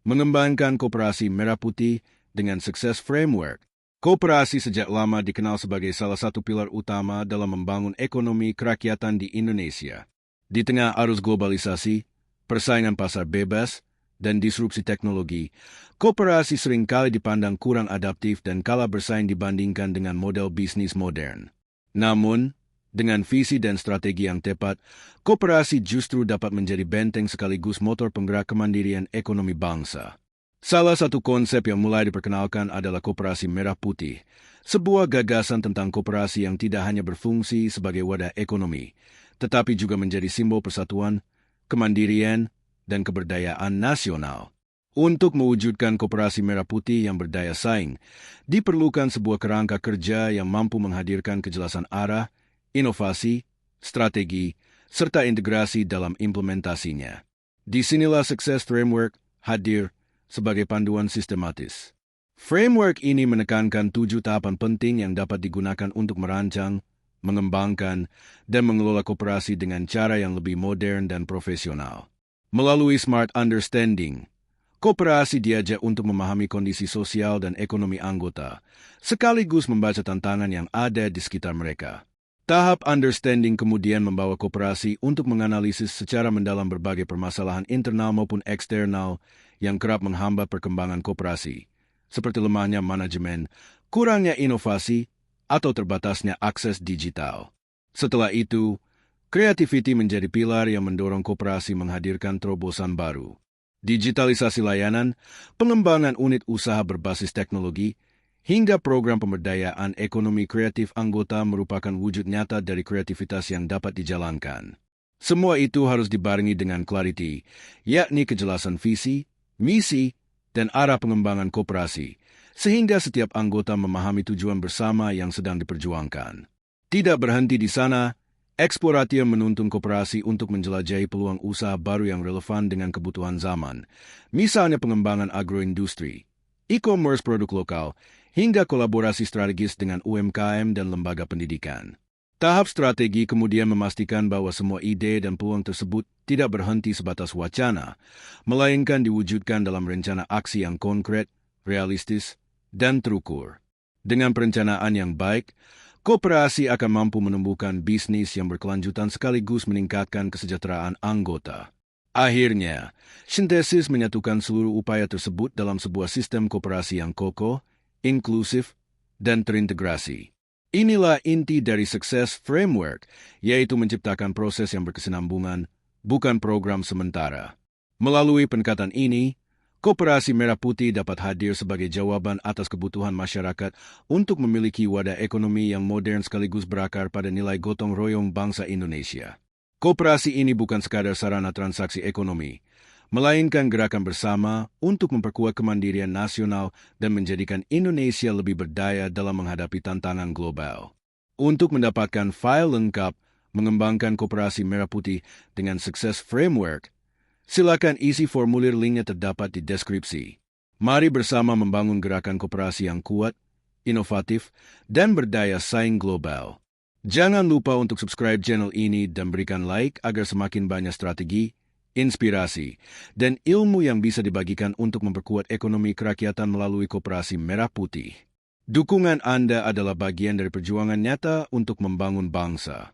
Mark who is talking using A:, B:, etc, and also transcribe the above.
A: Mengembangkan Koperasi Merah Putih dengan Sukses Framework. Koperasi sejak lama dikenal sebagai salah satu pilar utama dalam membangun ekonomi kerakyatan di Indonesia. Di tengah arus globalisasi, persaingan pasar bebas, dan disrupsi teknologi, koperasi seringkali dipandang kurang adaptif dan kalah bersaing dibandingkan dengan model bisnis modern. Namun, dengan visi dan strategi yang tepat, koperasi justru dapat menjadi benteng sekaligus motor penggerak kemandirian ekonomi bangsa. Salah satu konsep yang mulai diperkenalkan adalah Koperasi Merah Putih, sebuah gagasan tentang koperasi yang tidak hanya berfungsi sebagai wadah ekonomi, tetapi juga menjadi simbol persatuan, kemandirian, dan keberdayaan nasional. Untuk mewujudkan Koperasi Merah Putih yang berdaya saing, diperlukan sebuah kerangka kerja yang mampu menghadirkan kejelasan arah, inovasi, strategi, serta integrasi dalam implementasinya. Disinilah Sukses Framework hadir sebagai panduan sistematis. Framework ini menekankan 7 tahapan penting yang dapat digunakan untuk merancang, mengembangkan, dan mengelola koperasi dengan cara yang lebih modern dan profesional. Melalui Smart Understanding, koperasi diajak untuk memahami kondisi sosial dan ekonomi anggota, sekaligus membaca tantangan yang ada di sekitar mereka. Tahap understanding kemudian membawa koperasi untuk menganalisis secara mendalam berbagai permasalahan internal maupun eksternal yang kerap menghambat perkembangan koperasi, seperti lemahnya manajemen, kurangnya inovasi, atau terbatasnya akses digital. Setelah itu, creativity menjadi pilar yang mendorong koperasi menghadirkan terobosan baru. Digitalisasi layanan, pengembangan unit usaha berbasis teknologi, hingga program pemberdayaan ekonomi kreatif anggota merupakan wujud nyata dari kreativitas yang dapat dijalankan. Semua itu harus dibarengi dengan clarity, yakni kejelasan visi, misi, dan arah pengembangan koperasi, sehingga setiap anggota memahami tujuan bersama yang sedang diperjuangkan. Tidak berhenti di sana, Exploration menuntun koperasi untuk menjelajahi peluang usaha baru yang relevan dengan kebutuhan zaman, misalnya pengembangan agroindustri, e-commerce produk lokal, hingga kolaborasi strategis dengan UMKM dan lembaga pendidikan. Tahap strategi kemudian memastikan bahwa semua ide dan peluang tersebut tidak berhenti sebatas wacana, melainkan diwujudkan dalam rencana aksi yang konkret, realistis, dan terukur. Dengan perencanaan yang baik, koperasi akan mampu menumbuhkan bisnis yang berkelanjutan sekaligus meningkatkan kesejahteraan anggota. Akhirnya, sintesis menyatukan seluruh upaya tersebut dalam sebuah sistem koperasi yang kokoh, inklusif, dan terintegrasi. Inilah inti dari Sukses Framework, yaitu menciptakan proses yang berkesinambungan, bukan program sementara. Melalui pendekatan ini, Koperasi Merah Putih dapat hadir sebagai jawaban atas kebutuhan masyarakat untuk memiliki wadah ekonomi yang modern sekaligus berakar pada nilai gotong royong bangsa Indonesia. Koperasi ini bukan sekadar sarana transaksi ekonomi, melainkan gerakan bersama untuk memperkuat kemandirian nasional dan menjadikan Indonesia lebih berdaya dalam menghadapi tantangan global. Untuk mendapatkan file lengkap mengembangkan Koperasi Merah Putih dengan Sukses Framework, silakan isi formulir linknya terdapat di deskripsi. Mari bersama membangun gerakan koperasi yang kuat, inovatif, dan berdaya saing global. Jangan lupa untuk subscribe channel ini dan berikan like agar semakin banyak strategi, inspirasi, dan ilmu yang bisa dibagikan untuk memperkuat ekonomi kerakyatan melalui Koperasi Merah Putih. Dukungan Anda adalah bagian dari perjuangan nyata untuk membangun bangsa.